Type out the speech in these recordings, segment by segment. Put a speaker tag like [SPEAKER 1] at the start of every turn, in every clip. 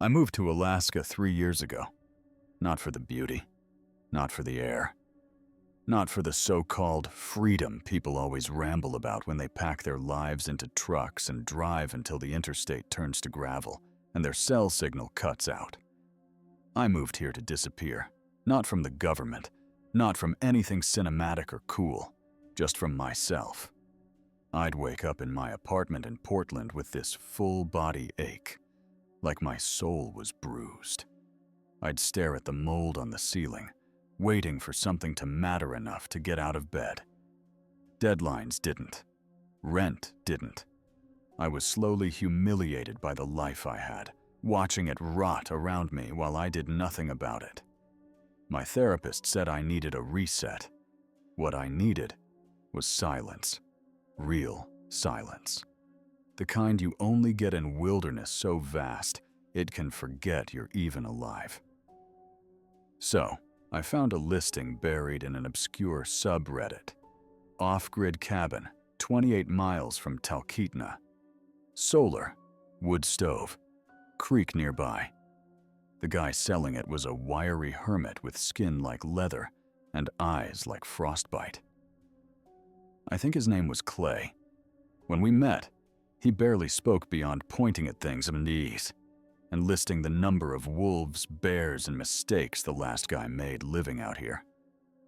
[SPEAKER 1] I moved to Alaska 3 years ago. Not for the beauty, not for the air, not for the so-called freedom people always ramble about when they pack their lives into trucks and drive until the interstate turns to gravel and their cell signal cuts out. I moved here to disappear, not from the government, not from anything cinematic or cool, just from myself. I'd wake up in my apartment in Portland with this full-body ache, like my soul was bruised. I'd stare at the mold on the ceiling, waiting for something to matter enough to get out of bed. Deadlines didn't. Rent didn't. I was slowly humiliated by the life I had, watching it rot around me while I did nothing about it. My therapist said I needed a reset. What I needed was silence. Real silence. The kind you only get in wilderness so vast, it can forget you're even alive. So, I found a listing buried in an obscure subreddit. Off-grid cabin, 28 miles from Talkeetna. Solar, wood stove, creek nearby. The guy selling it was a wiry hermit with skin like leather and eyes like frostbite. I think his name was Clay. When we met, he barely spoke beyond pointing at things with knees and listing the number of wolves, bears, and mistakes the last guy made living out here.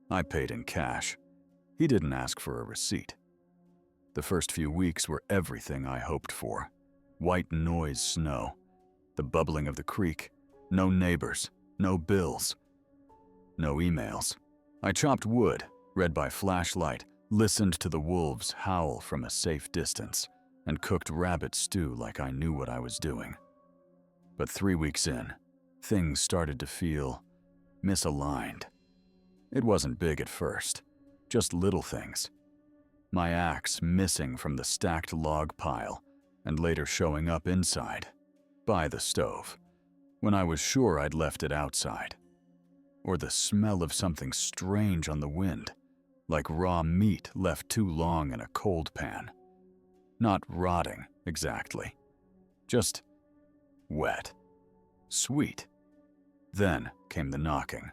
[SPEAKER 1] I paid in cash. He didn't ask for a receipt. The first few weeks were everything I hoped for. White noise snow, the bubbling of the creek, no neighbors, no bills, no emails. I chopped wood, read by flashlight, listened to the wolves howl from a safe distance, and cooked rabbit stew like I knew what I was doing. But 3 weeks in, things started to feel misaligned. It wasn't big at first, just little things. My axe missing from the stacked log pile and later showing up inside, by the stove, when I was sure I'd left it outside. Or the smell of something strange on the wind, like raw meat left too long in a cold pan. Not rotting, exactly. Just wet. Sweet. Then came the knocking.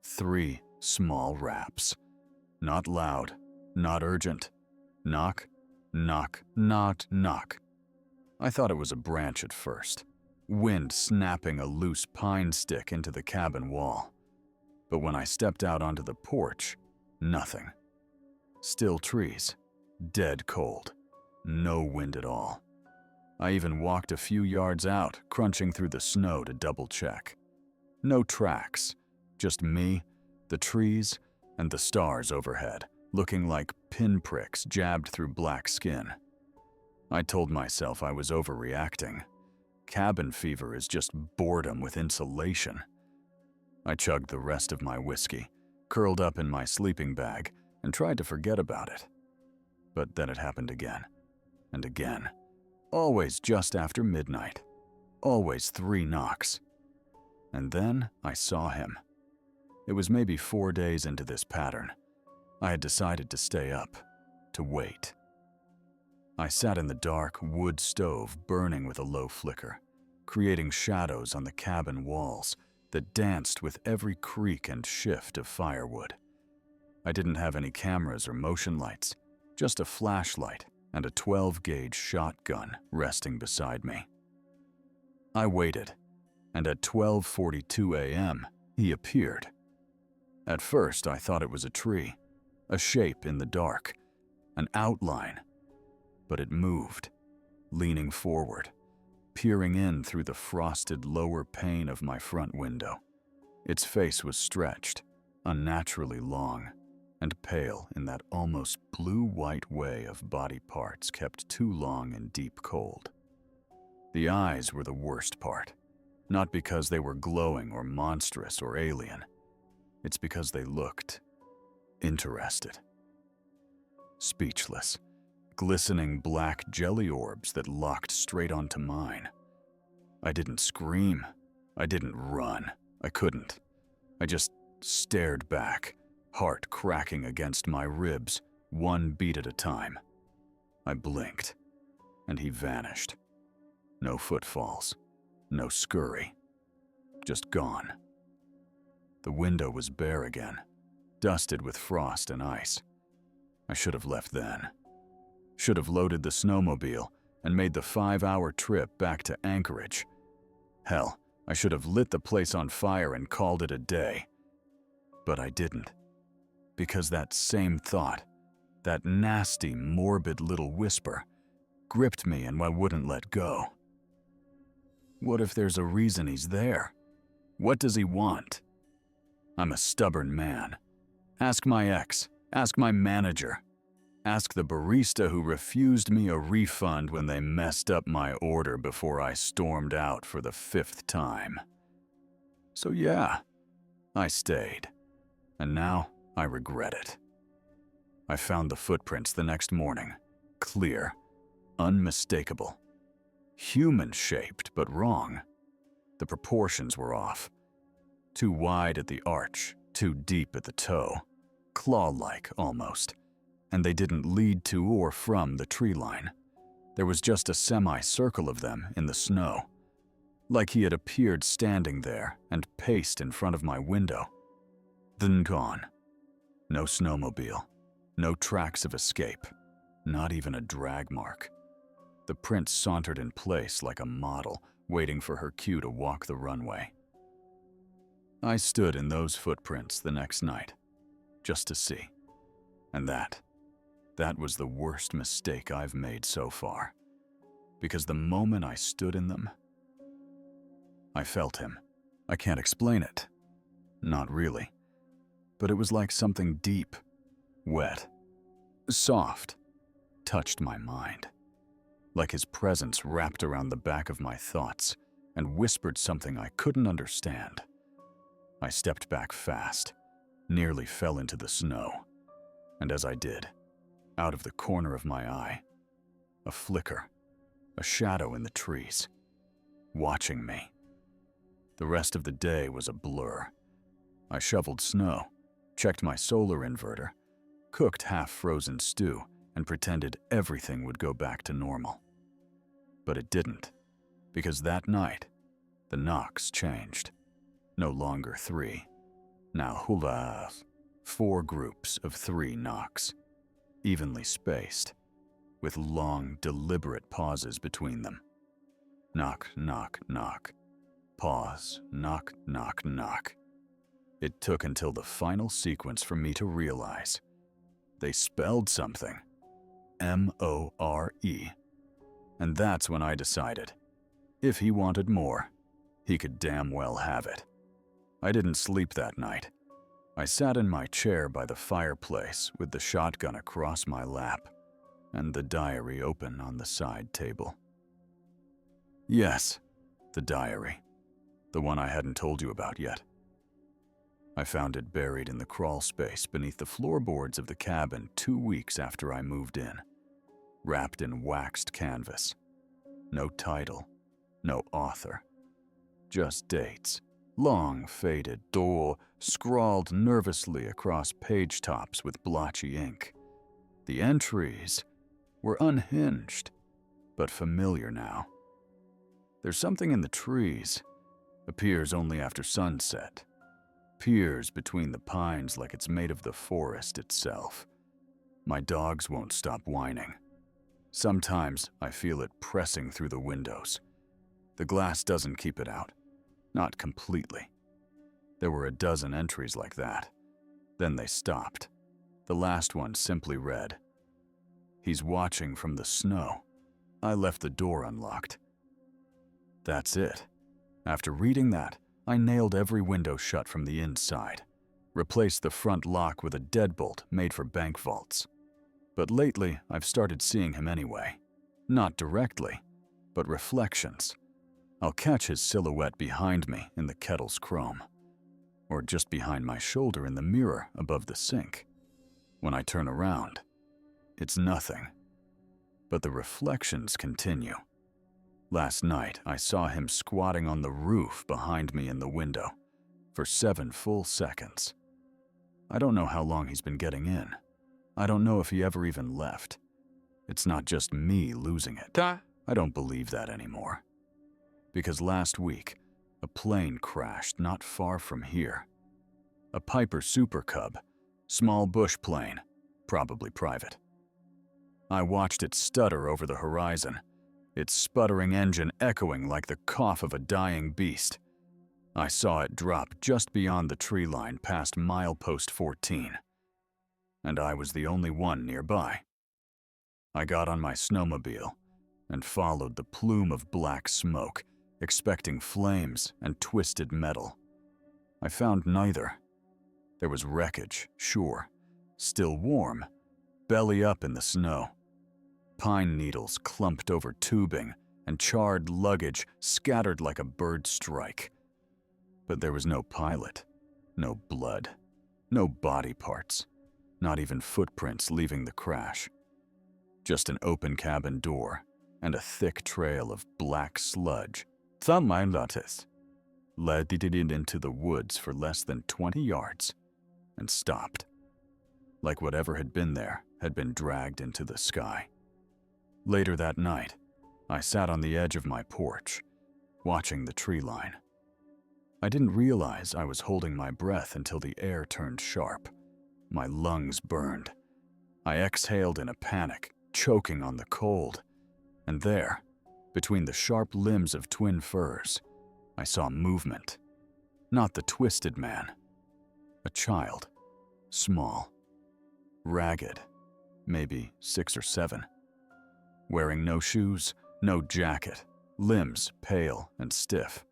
[SPEAKER 1] 3 small raps. Not loud, not urgent. Knock, knock, not knock. I thought it was a branch at first. Wind snapping a loose pine stick into the cabin wall. But when I stepped out onto the porch, nothing. Still trees. Dead cold. No wind at all. I even walked a few yards out, crunching through the snow to double-check. No tracks. Just me, the trees, and the stars overhead, looking like pinpricks jabbed through black skin. I told myself I was overreacting. Cabin fever is just boredom with insulation. I chugged the rest of my whiskey, curled up in my sleeping bag, and tried to forget about it. But then it happened again, and again. Always just after midnight. Always 3 knocks. And then I saw him. It was maybe 4 days into this pattern. I had decided to stay up, to wait. I sat in the dark wood stove burning with a low flicker, creating shadows on the cabin walls that danced with every creak and shift of firewood. I didn't have any cameras or motion lights, just a flashlight and a 12-gauge shotgun resting beside me. I waited, and at 12:42 a.m., he appeared. At first, I thought it was a tree, a shape in the dark, an outline. But it moved, leaning forward, peering in through the frosted lower pane of my front window. Its face was stretched, unnaturally long, and pale in that almost blue-white way of body parts kept too long in deep cold. The eyes were the worst part, not because they were glowing or monstrous or alien. It's because they looked interested. Speechless. Glistening black jelly orbs that locked straight onto mine. I didn't scream. I didn't run. I couldn't. I just stared back, heart cracking against my ribs, one beat at a time. I blinked, and he vanished. No footfalls. No scurry. Just gone. The window was bare again, dusted with frost and ice. I should have left then. Should have loaded the snowmobile and made the 5-hour trip back to Anchorage. Hell, I should have lit the place on fire and called it a day. But I didn't. Because that same thought, that nasty, morbid little whisper, gripped me and I wouldn't let go. What if there's a reason he's there? What does he want? I'm a stubborn man. Ask my ex, ask my manager, ask the barista who refused me a refund when they messed up my order before I stormed out for the 5th time. So yeah, I stayed. And now I regret it. I found the footprints the next morning, clear, unmistakable. Human-shaped, but wrong. The proportions were off. Too wide at the arch, too deep at the toe, claw-like almost, and they didn't lead to or from the tree line. There was just a semicircle of them in the snow, like he had appeared standing there and paced in front of my window. Then gone. No snowmobile, no tracks of escape, not even a drag mark. The prince sauntered in place like a model, waiting for her cue to walk the runway. I stood in those footprints the next night, just to see. And that was the worst mistake I've made so far. Because the moment I stood in them, I felt him. I can't explain it. Not really. But it was like something deep, wet, soft, touched my mind. Like his presence wrapped around the back of my thoughts and whispered something I couldn't understand. I stepped back fast, nearly fell into the snow. And as I did, out of the corner of my eye, a flicker, a shadow in the trees, watching me. The rest of the day was a blur. I shoveled snow, checked my solar inverter, cooked half-frozen stew, and pretended everything would go back to normal. But it didn't, because that night, the knocks changed. No longer 3, now 4 groups of 3 knocks, evenly spaced, with long, deliberate pauses between them. Knock, knock, knock. Pause, knock, knock, knock. It took until the final sequence for me to realize. They spelled something. M-O-R-E. And that's when I decided, if he wanted more, he could damn well have it. I didn't sleep that night. I sat in my chair by the fireplace with the shotgun across my lap and the diary open on the side table. Yes, the diary. The one I hadn't told you about yet. I found it buried in the crawl space beneath the floorboards of the cabin 2 weeks after I moved in, wrapped in waxed canvas. No title, no author, just dates, long faded, scrawled nervously across page tops with blotchy ink. The entries were unhinged, but familiar now. There's something in the trees, appears only after sunset. Peers between the pines like it's made of the forest itself. My dogs won't stop whining. Sometimes I feel it pressing through the windows. The glass doesn't keep it out. Not completely. There were a dozen entries like that. Then they stopped. The last one simply read, "He's watching from the snow. I left the door unlocked." That's it. After reading that, I nailed every window shut from the inside, replaced the front lock with a deadbolt made for bank vaults. But lately, I've started seeing him anyway. Not directly, but reflections. I'll catch his silhouette behind me in the kettle's chrome, or just behind my shoulder in the mirror above the sink. When I turn around, it's nothing. But the reflections continue. Last night, I saw him squatting on the roof behind me in the window for 7 full seconds. I don't know how long he's been getting in. I don't know if he ever even left. It's not just me losing it. I don't believe that anymore. because last week, a plane crashed not far from here. A Piper Super Cub, small bush plane, probably private. I watched it stutter over the horizon, its sputtering engine echoing like the cough of a dying beast. I saw it drop just beyond the tree line past milepost 14, and I was the only one nearby. I got on my snowmobile and followed the plume of black smoke, expecting flames and twisted metal. I found neither. There was wreckage, sure, still warm, belly up in the snow. Pine needles clumped over tubing and charred luggage scattered like a bird strike. But there was no pilot, no blood, no body parts, not even footprints leaving the crash. Just an open cabin door and a thick trail of black sludge. Some noticed led it into the woods for less than 20 yards and stopped, like whatever had been there had been dragged into the sky. Later that night, I sat on the edge of my porch, watching the tree line. I didn't realize I was holding my breath until the air turned sharp. My lungs burned. I exhaled in a panic, choking on the cold. And there, between the sharp limbs of twin firs, I saw movement. Not the twisted man. A child. Small. Ragged. Maybe 6 or 7. Wearing no shoes, no jacket, limbs pale and stiff.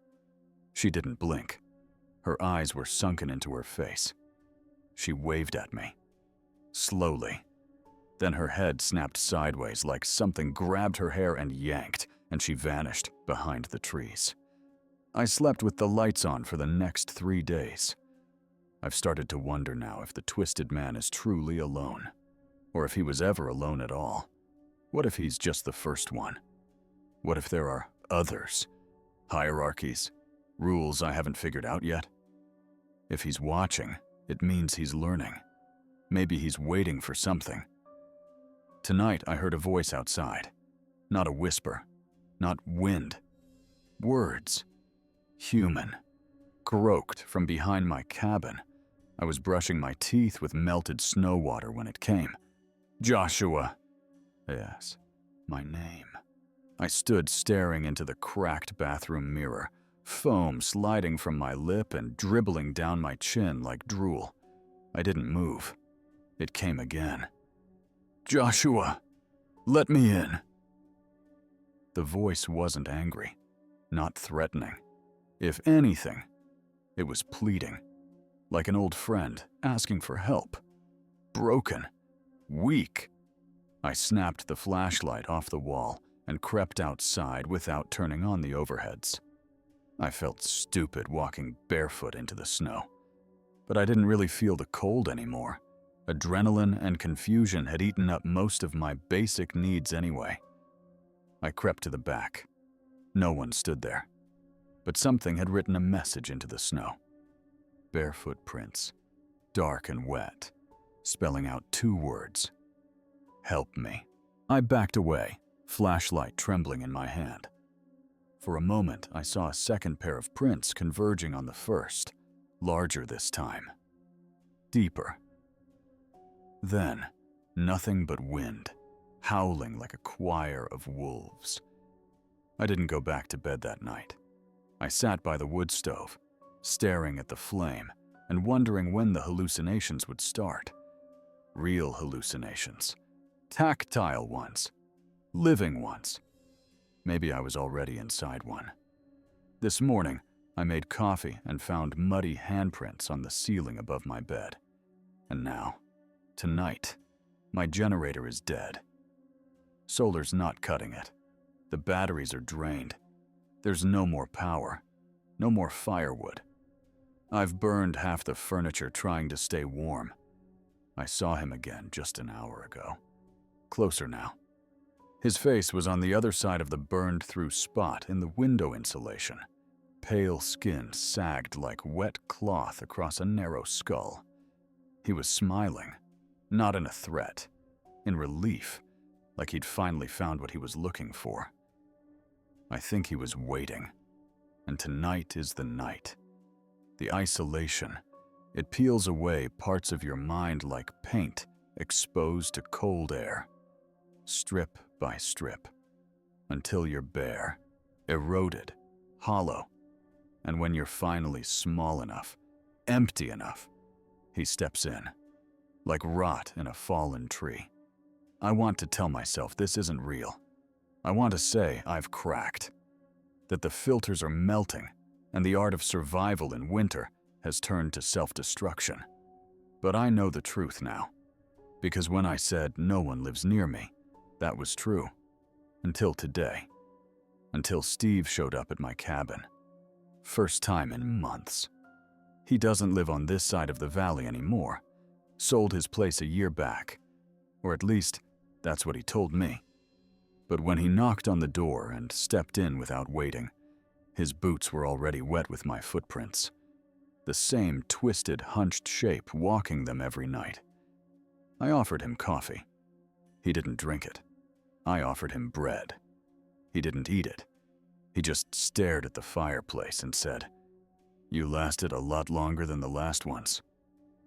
[SPEAKER 1] She didn't blink. Her eyes were sunken into her face. She waved at me. Slowly. Then her head snapped sideways like something grabbed her hair and yanked, and she vanished behind the trees. I slept with the lights on for the next 3 days. I've started to wonder now if the twisted man is truly alone, or if he was ever alone at all. What if he's just the first one? What if there are others? Hierarchies? Rules I haven't figured out yet? If he's watching, it means he's learning. Maybe he's waiting for something. Tonight I heard a voice outside. Not a whisper. Not wind. Words. Human. Croaked from behind my cabin. I was brushing my teeth with melted snow water when it came. Joshua. Yes, my name. I stood staring into the cracked bathroom mirror, foam sliding from my lip and dribbling down my chin like drool. I didn't move. It came again. Joshua, let me in. The voice wasn't angry, not threatening. If anything, it was pleading, like an old friend asking for help. Broken, weak. I snapped the flashlight off the wall and crept outside without turning on the overheads. I felt stupid walking barefoot into the snow, but I didn't really feel the cold anymore. Adrenaline and confusion had eaten up most of my basic needs anyway. I crept to the back. No one stood there, but something had written a message into the snow. Barefoot prints, dark and wet, spelling out 2 words. Help me. I backed away, flashlight trembling in my hand. For a moment, I saw a second pair of prints converging on the first, larger this time. Deeper. Then, nothing but wind, howling like a choir of wolves. I didn't go back to bed that night. I sat by the wood stove, staring at the flame and wondering when the hallucinations would start. Real hallucinations. Tactile ones. Living ones. Maybe I was already inside one. This morning, I made coffee and found muddy handprints on the ceiling above my bed. And now, tonight, my generator is dead. Solar's not cutting it. The batteries are drained. There's no more power. No more firewood. I've burned half the furniture trying to stay warm. I saw him again just an hour ago. Closer now. His face was on the other side of the burned-through spot in the window insulation. Pale skin sagged like wet cloth across a narrow skull. He was smiling, not in a threat, in relief, like he'd finally found what he was looking for. I think he was waiting, And tonight is the night. The isolation, it peels away parts of your mind like paint exposed to cold air, strip by strip, until you're bare, eroded, hollow. And when you're finally small enough, empty enough, he steps in, like rot in a fallen tree. I want to tell myself this isn't real. I want to say I've cracked, that the filters are melting and the art of survival in winter has turned to self-destruction. But I know the truth now, because when I said no one lives near me, that was true. Until today. Until Steve showed up at my cabin. First time in months. He doesn't live on this side of the valley anymore. Sold his place a year back. Or at least, that's what he told me. But when he knocked on the door and stepped in without waiting, his boots were already wet with my footprints. The same twisted, hunched shape walking them every night. I offered him coffee. He didn't drink it. I offered him bread. He didn't eat it. He just stared at the fireplace and said, "You lasted a lot longer than the last ones."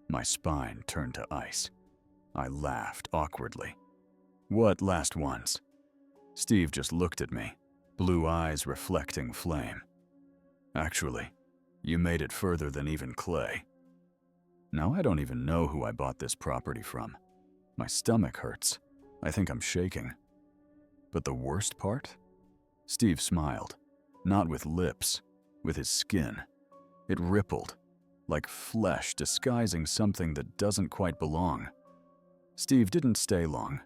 [SPEAKER 1] My spine turned to ice. I laughed awkwardly. "What last ones?" Steve just looked at me, blue eyes reflecting flame. "Actually, you made it further than even Clay." Now I don't even know who I bought this property from. My stomach hurts. I think I'm shaking. But the worst part? Steve smiled, not with lips, with his skin. It rippled, like flesh disguising something that doesn't quite belong. Steve didn't stay long.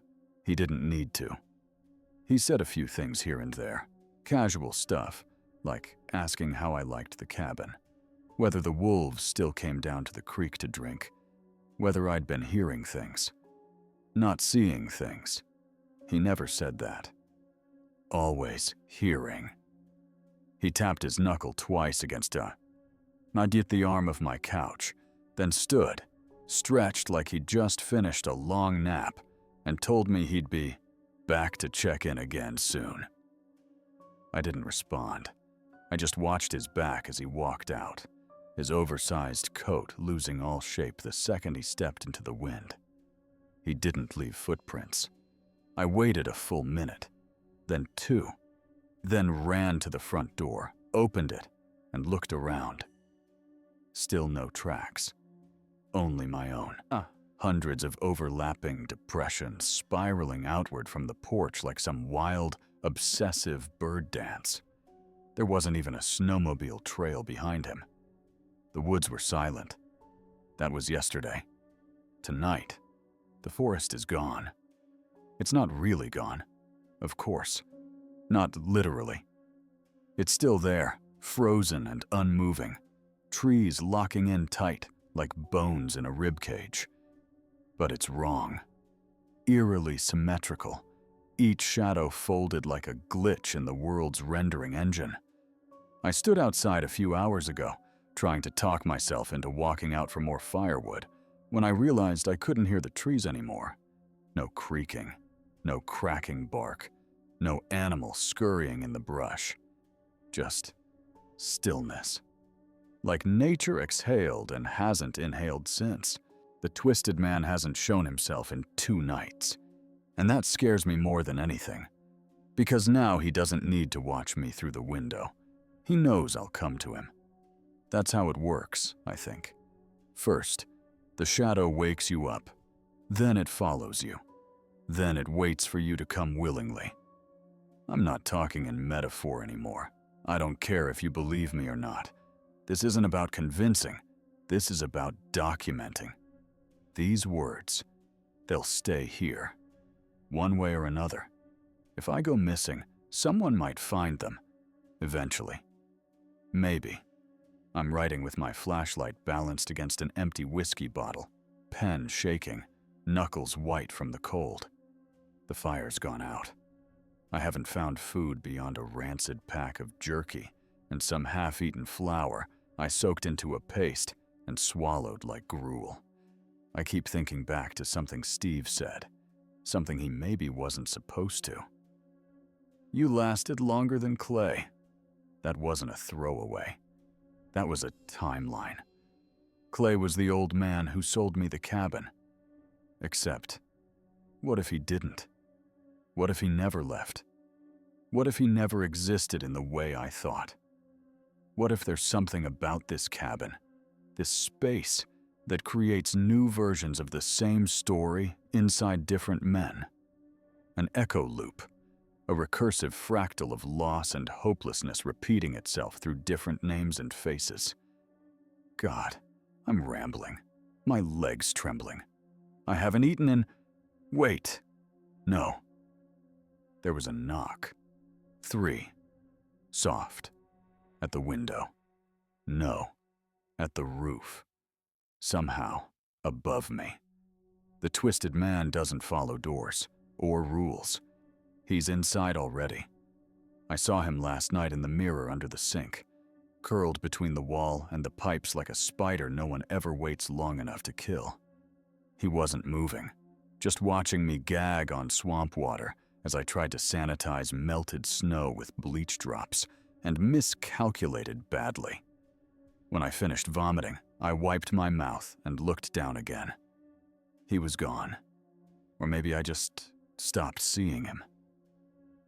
[SPEAKER 1] He didn't need to. He said a few things here and there, casual stuff, like asking how I liked the cabin, whether the wolves still came down to the creek to drink, whether I'd been hearing things, not seeing things. He never said that. Always hearing. He tapped his knuckle twice against the arm of my couch, then stood, stretched like he'd just finished a long nap, and told me he'd be back to check in again soon. I didn't respond. I just watched his back as he walked out, his oversized coat losing all shape the second he stepped into the wind. He didn't leave footprints. I waited a full minute, then 2, then ran to the front door, opened it, and looked around. Still no tracks. Only my own. Hundreds of overlapping depressions spiraling outward from the porch like some wild, obsessive bird dance. There wasn't even a snowmobile trail behind him. The woods were silent. That was yesterday. Tonight, the forest is gone. It's not really gone, of course. Not literally. It's still there, frozen and unmoving. Trees locking in tight, like bones in a ribcage. But it's wrong. Eerily symmetrical, each shadow folded like a glitch in the world's rendering engine. I stood outside a few hours ago, trying to talk myself into walking out for more firewood, when I realized I couldn't hear the trees anymore. No creaking, no cracking bark, no animal scurrying in the brush. Just stillness. Like nature exhaled and hasn't inhaled since. The twisted man hasn't shown himself in 2 nights. And that scares me more than anything. Because now he doesn't need to watch me through the window. He knows I'll come to him. That's how it works, I think. First, the shadow wakes you up. Then it follows you. Then it waits for you to come willingly. I'm not talking in metaphor anymore. I don't care if you believe me or not. This isn't about convincing. This is about documenting. These words, they'll stay here. One way or another. If I go missing, someone might find them. Eventually. Maybe. I'm writing with my flashlight balanced against an empty whiskey bottle, pen shaking, knuckles white from the cold. The fire's gone out. I haven't found food beyond a rancid pack of jerky and some half-eaten flour I soaked into a paste and swallowed like gruel. I keep thinking back to something Steve said, something he maybe wasn't supposed to. You lasted longer than Clay. That wasn't a throwaway. That was a timeline. Clay was the old man who sold me the cabin. Except, what if he didn't? What if he never left? What if he never existed in the way I thought? What if there's something about this cabin, this space, that creates new versions of the same story inside different men? An echo loop, a recursive fractal of loss and hopelessness repeating itself through different names and faces. God, I'm rambling. My legs trembling. I haven't eaten in... Wait. No. There was a knock. 3. Soft. At the window. No. At the roof. Somehow, above me. The twisted man doesn't follow doors or rules. He's inside already. I saw him last night in the mirror under the sink, curled between the wall and the pipes like a spider no one ever waits long enough to kill. He wasn't moving, just watching me gag on swamp water as I tried to sanitize melted snow with bleach drops and miscalculated badly. When I finished vomiting, I wiped my mouth and looked down again. He was gone. Or maybe I just stopped seeing him.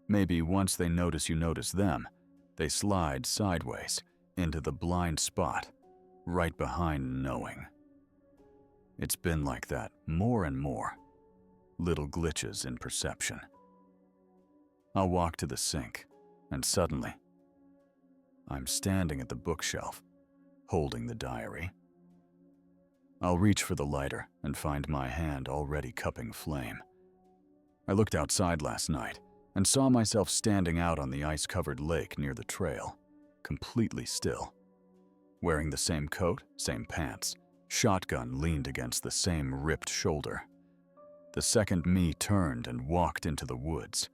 [SPEAKER 1] Maybe once they notice you notice them, they slide sideways into the blind spot, right behind knowing. It's been like that more and more. Little glitches in perception. I'll walk to the sink, and suddenly, I'm standing at the bookshelf, holding the diary. I'll reach for the lighter and find my hand already cupping flame. I looked outside last night and saw myself standing out on the ice-covered lake near the trail, completely still. Wearing the same coat, same pants, shotgun leaned against the same ripped shoulder. The second me turned and walked into the woods.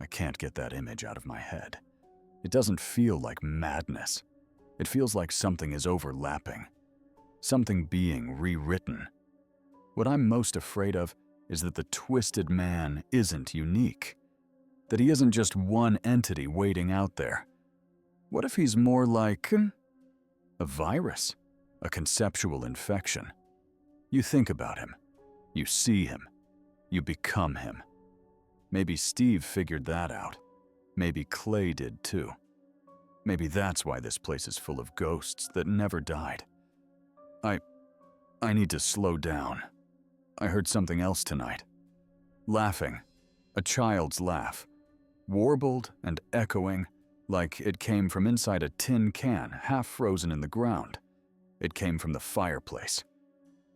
[SPEAKER 1] I can't get that image out of my head. It doesn't feel like madness. It feels like something is overlapping. Something being rewritten. What I'm most afraid of is that the twisted man isn't unique. That he isn't just one entity waiting out there. What if he's more like a virus? A conceptual infection. You think about him. You see him. You become him. Maybe Steve figured that out. Maybe Clay did too. Maybe that's why this place is full of ghosts that never died. I need to slow down. I heard something else tonight. Laughing. A child's laugh. Warbled and echoing like it came from inside a tin can half frozen in the ground. It came from the fireplace.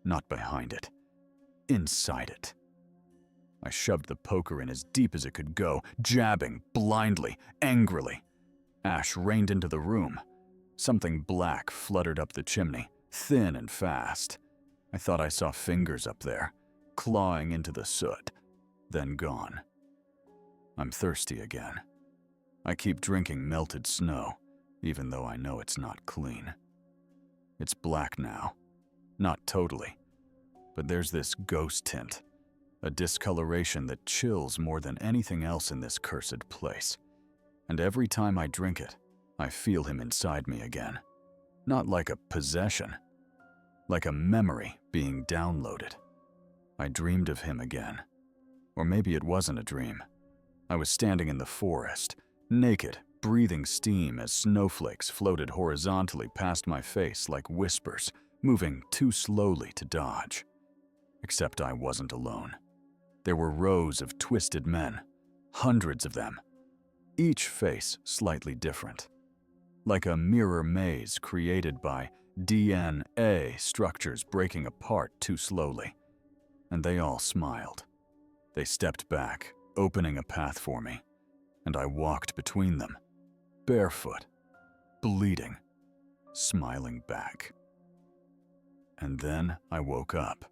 [SPEAKER 1] Not behind it. Inside it. I shoved the poker in as deep as it could go, jabbing, blindly, angrily. Ash rained into the room. Something black fluttered up the chimney, thin and fast. I thought I saw fingers up there, clawing into the soot, then gone. I'm thirsty again. I keep drinking melted snow, even though I know it's not clean. It's black now. Not totally. But there's this ghost tint, a discoloration that chills more than anything else in this cursed place. And every time I drink it, I feel him inside me again. Not like a possession, like a memory being downloaded. I dreamed of him again. Or maybe it wasn't a dream. I was standing in the forest, naked, breathing steam as snowflakes floated horizontally past my face like whispers, moving too slowly to dodge. Except I wasn't alone. There were rows of twisted men, hundreds of them, each face slightly different, like a mirror maze created by DNA structures breaking apart too slowly. And they all smiled. They stepped back, opening a path for me, and I walked between them, barefoot, bleeding, smiling back. And then I woke up,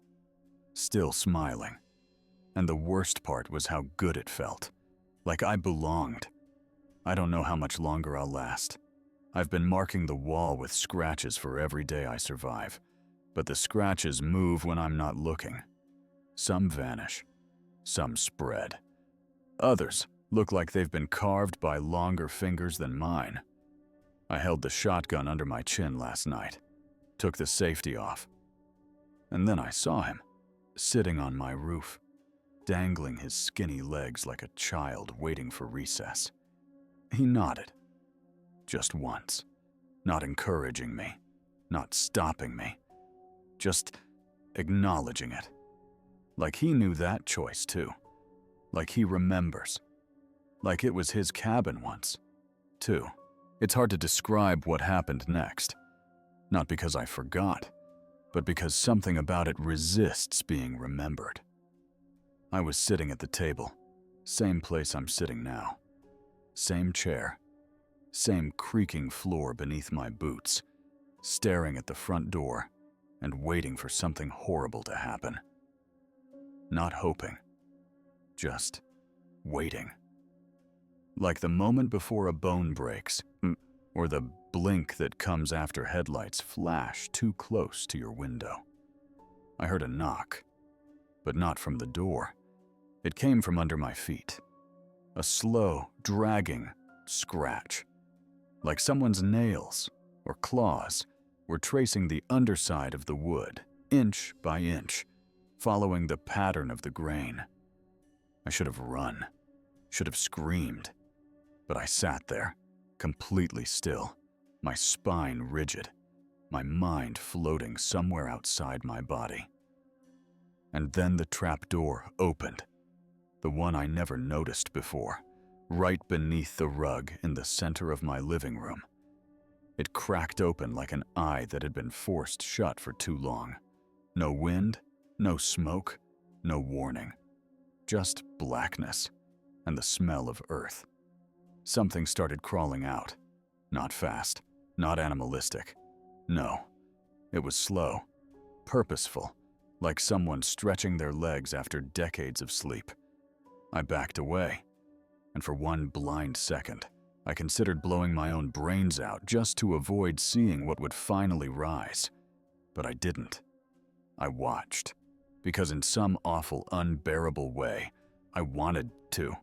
[SPEAKER 1] still smiling. And the worst part was how good it felt, like I belonged. I don't know how much longer I'll last. I've been marking the wall with scratches for every day I survive, but the scratches move when I'm not looking. Some vanish, some spread. Others look like they've been carved by longer fingers than mine. I held the shotgun under my chin last night, took the safety off, and then I saw him, sitting on my roof, dangling his skinny legs like a child waiting for recess. He nodded, just once, not encouraging me, not stopping me, just acknowledging it. Like he knew that choice too, like he remembers, like it was his cabin once, too. It's hard to describe what happened next, not because I forgot, but because something about it resists being remembered. I was sitting at the table, same place I'm sitting now, same chair, same creaking floor beneath my boots, staring at the front door and waiting for something horrible to happen. Not hoping, just waiting. Like the moment before a bone breaks, or the blink that comes after headlights flash too close to your window. I heard a knock, but not from the door. It came from under my feet. A slow, dragging scratch, like someone's nails or claws were tracing the underside of the wood, inch by inch, following the pattern of the grain. I should have run, should have screamed, but I sat there, completely still, my spine rigid, my mind floating somewhere outside my body. And then the trap door opened, the one I never noticed before, right beneath the rug in the center of my living room. It cracked open like an eye that had been forced shut for too long. No wind, no smoke, no warning. Just blackness and the smell of earth. Something started crawling out. Not fast, not animalistic. No, it was slow, purposeful, like someone stretching their legs after decades of sleep. I backed away, and for one blind second, I considered blowing my own brains out just to avoid seeing what would finally rise. But I didn't. I watched, because in some awful, unbearable way, I wanted to.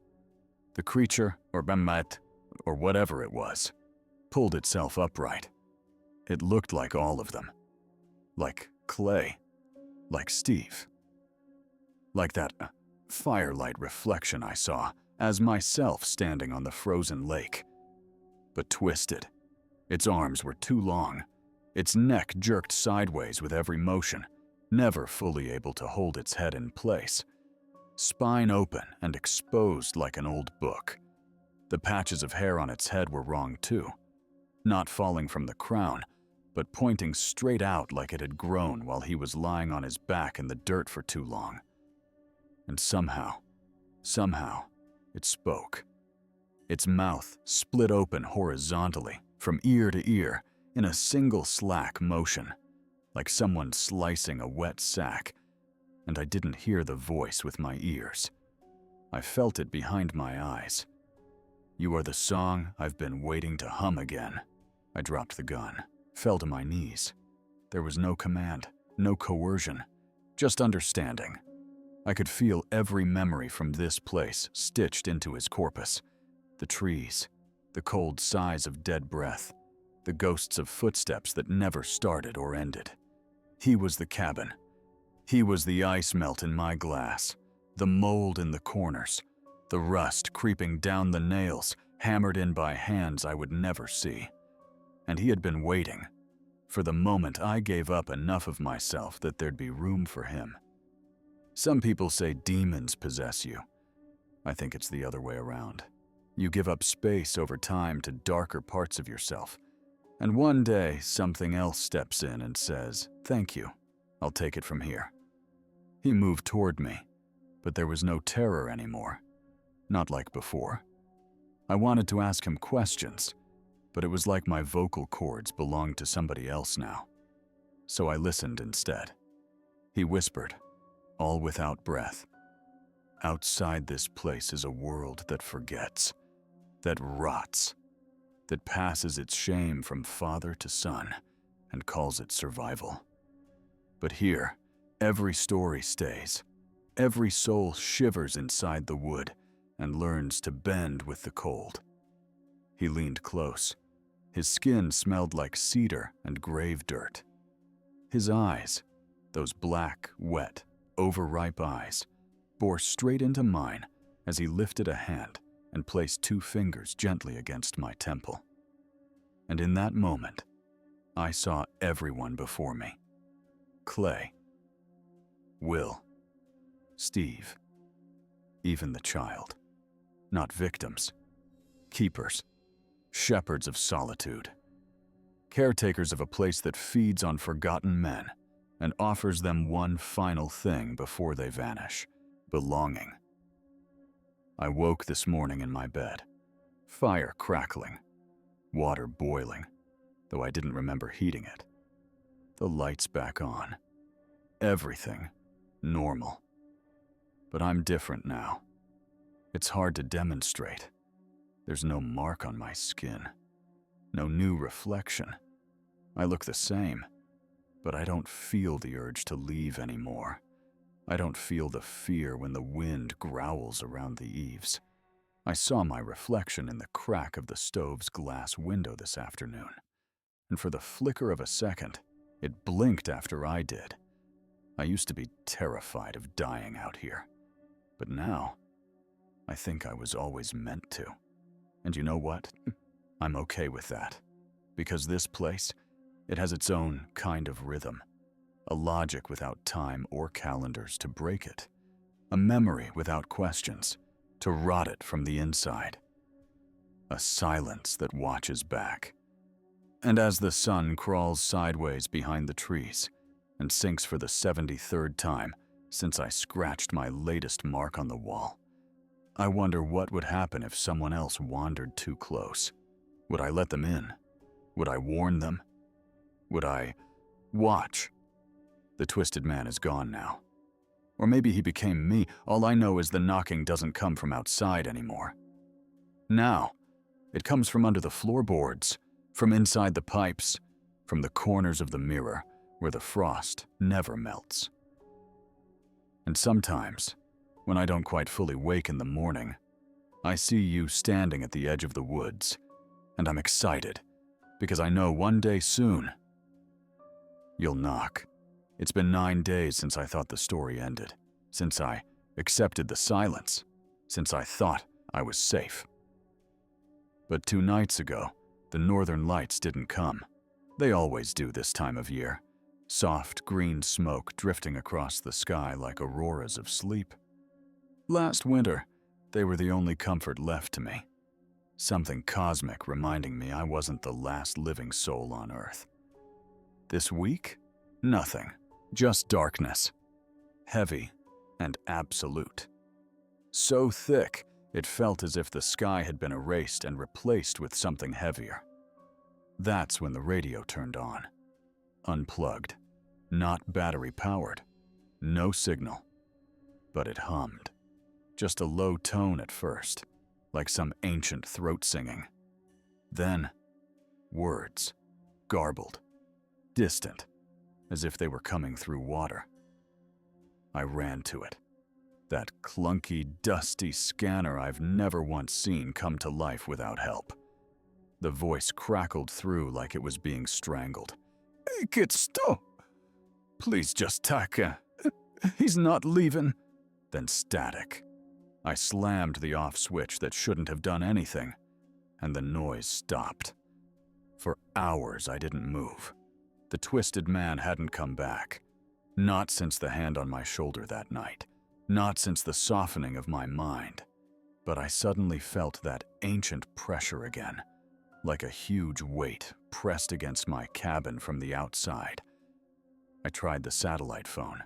[SPEAKER 1] The creature, or Bemet, or whatever it was, pulled itself upright. It looked like all of them. Like Clay. Like Steve. Like that firelight reflection I saw as myself standing on the frozen lake. But twisted. Its arms were too long. Its neck jerked sideways with every motion, never fully able to hold its head in place. Spine open and exposed like an old book. The patches of hair on its head were wrong too. Not falling from the crown, but pointing straight out like it had grown while he was lying on his back in the dirt for too long. And somehow, it spoke. Its mouth split open horizontally, from ear to ear, in a single slack motion, like someone slicing a wet sack, and I didn't hear the voice with my ears. I felt it behind my eyes. You are the song I've been waiting to hum again. I dropped the gun, fell to my knees. There was no command, no coercion, just understanding. I could feel every memory from this place stitched into his corpus. The trees, the cold sighs of dead breath, the ghosts of footsteps that never started or ended. He was the cabin. He was the ice melt in my glass, the mold in the corners, the rust creeping down the nails, hammered in by hands I would never see. And he had been waiting for the moment I gave up enough of myself that there'd be room for him. Some people say demons possess you. I think it's the other way around. You give up space over time to darker parts of yourself, and one day something else steps in and says, "Thank you, I'll take it from here." He moved toward me, but there was no terror anymore. Not like before. I wanted to ask him questions, but it was like my vocal cords belonged to somebody else now. So I listened instead. He whispered, all without breath. Outside this place is a world that forgets, that rots, that passes its shame from father to son and calls it survival. But here, every story stays. Every soul shivers inside the wood and learns to bend with the cold. He leaned close, His skin smelled like cedar and grave dirt. His eyes, those black, wet, overripe eyes, bore straight into mine as he lifted a hand and placed 2 fingers gently against my temple. And in that moment, I saw everyone before me. Clay, Will, Steve, even the child. Not victims, keepers, shepherds of solitude, caretakers of a place that feeds on forgotten men and offers them one final thing before they vanish: belonging. I woke this morning in my bed, fire crackling, water boiling, though I didn't remember heating it. The lights back on. Everything normal. But I'm different now. It's hard to demonstrate. There's no mark on my skin, no new reflection. I look the same, but I don't feel the urge to leave anymore. I don't feel the fear when the wind growls around the eaves. I saw my reflection in the crack of the stove's glass window this afternoon, and for the flicker of a second, it blinked after I did. I used to be terrified of dying out here, but now, I think I was always meant to. And you know what? I'm okay with that, because this place, it has its own kind of rhythm, a logic without time or calendars to break it, a memory without questions to rot it from the inside, a silence that watches back. And as the sun crawls sideways behind the trees and sinks for the 73rd time since I scratched my latest mark on the wall, I wonder what would happen if someone else wandered too close. Would I let them in? Would I warn them? Would I watch? The twisted man is gone now. Or maybe he became me. All I know is the knocking doesn't come from outside anymore. Now, it comes from under the floorboards, from inside the pipes, from the corners of the mirror where the frost never melts. And sometimes, when I don't quite fully wake in the morning, I see you standing at the edge of the woods, and I'm excited because I know one day soon you'll knock. It's been 9 days since I thought the story ended, since I accepted the silence, since I thought I was safe. But 2 nights ago, the northern lights didn't come. They always do this time of year. Soft green smoke drifting across the sky like auroras of sleep. Last winter, they were the only comfort left to me. Something cosmic reminding me I wasn't the last living soul on Earth. This week, nothing, just darkness. Heavy and absolute. So thick, it felt as if the sky had been erased and replaced with something heavier. That's when the radio turned on. Unplugged, not battery-powered, no signal. But it hummed. Just a low tone at first, like some ancient throat singing. Then, words, garbled, distant, as if they were coming through water. I ran to it. That clunky, dusty scanner I've never once seen come to life without help. The voice crackled through like it was being strangled. "Hey, kid, stop! Please just tack. He's not leaving." Then static. I slammed the off switch that shouldn't have done anything, and the noise stopped. For hours I didn't move. The twisted man hadn't come back. Not since the hand on my shoulder that night. Not since the softening of my mind. But I suddenly felt that ancient pressure again, like a huge weight pressed against my cabin from the outside. I tried the satellite phone.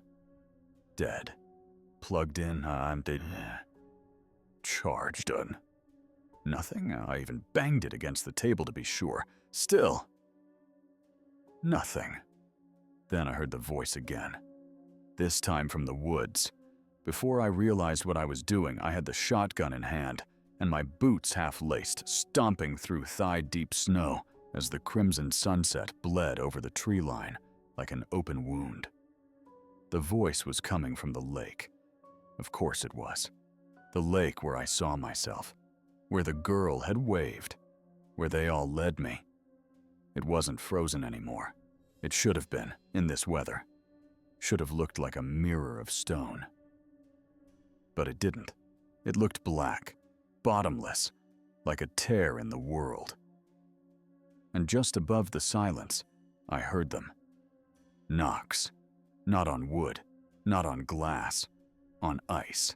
[SPEAKER 1] Dead. Plugged in, I'm dead. Charged on. Nothing. I even banged it against the table to be sure. Still. Nothing. Then I heard the voice again. This time from the woods. Before I realized what I was doing, I had the shotgun in hand, and my boots half-laced, stomping through thigh-deep snow as the crimson sunset bled over the tree line like an open wound. The voice was coming from the lake. Of course it was. The lake where I saw myself, where the girl had waved, where they all led me, It wasn't frozen anymore. It should have been, in this weather. Should have looked like a mirror of stone. But it didn't. It looked black, bottomless, like a tear in the world. And just above the silence, I heard them. Knocks. Not on wood, not on glass, on ice.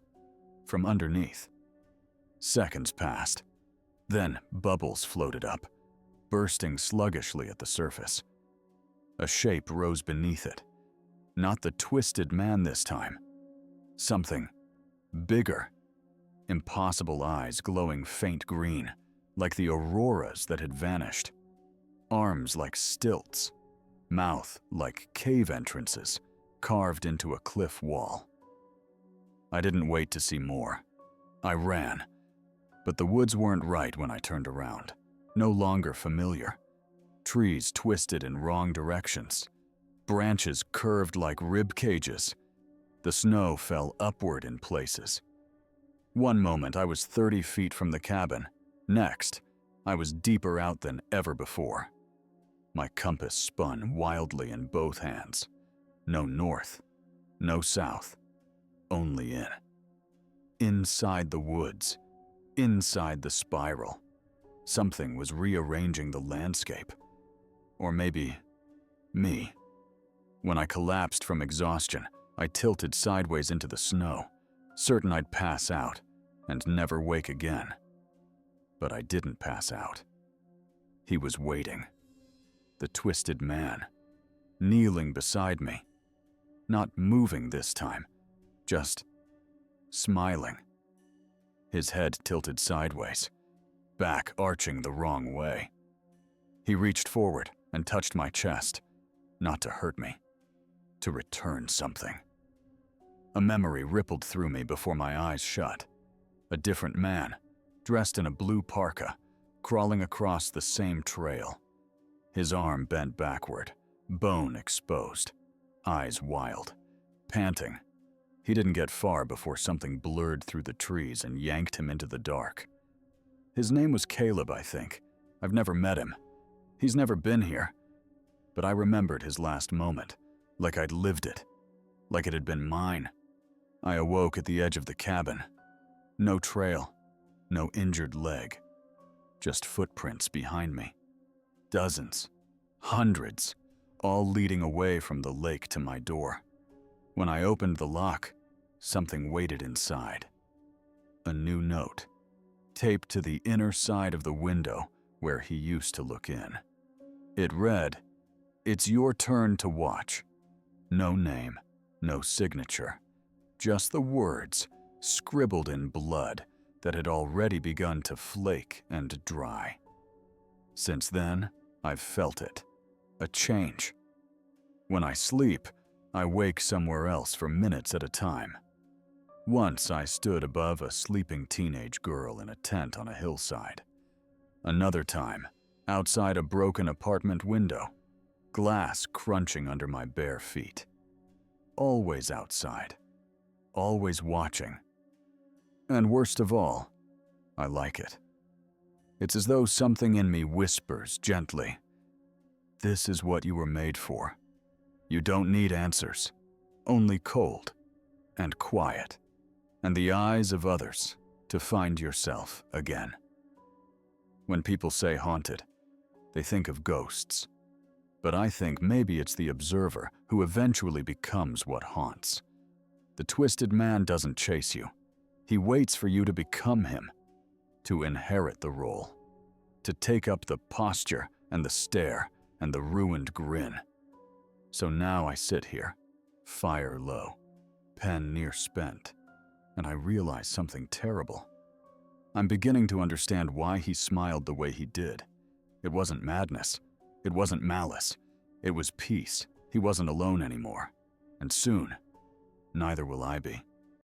[SPEAKER 1] From underneath. Seconds passed. Then bubbles floated up, bursting sluggishly at the surface. A shape rose beneath it. Not the twisted man this time. Something bigger. Impossible eyes glowing faint green, like the auroras that had vanished. Arms like stilts. Mouth like cave entrances, carved into a cliff wall. I didn't wait to see more. I ran. But the woods weren't right when I turned around. No longer familiar. Trees twisted in wrong directions. Branches curved like rib cages. The snow fell upward in places. One moment I was 30 feet from the cabin. Next, I was deeper out than ever before. My compass spun wildly in both hands. No north, no south, only in. Inside the woods, inside the spiral, something was rearranging the landscape. Or maybe me. When I collapsed from exhaustion, I tilted sideways into the snow, certain I'd pass out and never wake again. But I didn't pass out. He was waiting. The twisted man, kneeling beside me. Not moving this time, just smiling. His head tilted sideways, back arching the wrong way. He reached forward and touched my chest, not to hurt me, to return something. A memory rippled through me before my eyes shut. A different man, dressed in a blue parka, crawling across the same trail. His arm bent backward, bone exposed, eyes wild, panting. He didn't get far before something blurred through the trees and yanked him into the dark. His name was Caleb, I think. I've never met him. He's never been here. But I remembered his last moment, like I'd lived it, like it had been mine. I awoke at the edge of the cabin. No trail, no injured leg, just footprints behind me. Dozens, hundreds, all leading away from the lake to my door. When I opened the lock, something waited inside. A new note, taped to the inner side of the window where he used to look in. It read, "It's your turn to watch." No name, no signature, just the words, scribbled in blood that had already begun to flake and dry. Since then, I've felt it. A change. When I sleep, I wake somewhere else for minutes at a time. Once I stood above a sleeping teenage girl in a tent on a hillside. Another time, outside a broken apartment window, glass crunching under my bare feet. Always outside, always watching. And worst of all, I like it. It's as though something in me whispers gently, "This is what you were made for. You don't need answers, only cold and quiet, and the eyes of others to find yourself again." When people say haunted, they think of ghosts. But I think maybe it's the observer who eventually becomes what haunts. The twisted man doesn't chase you. He waits for you to become him, to inherit the role, to take up the posture and the stare and the ruined grin. So now I sit here, fire low, pen near spent, and I realize something terrible. I'm beginning to understand why he smiled the way he did. It wasn't madness. It wasn't malice. It was peace. He wasn't alone anymore. And soon, neither will I be.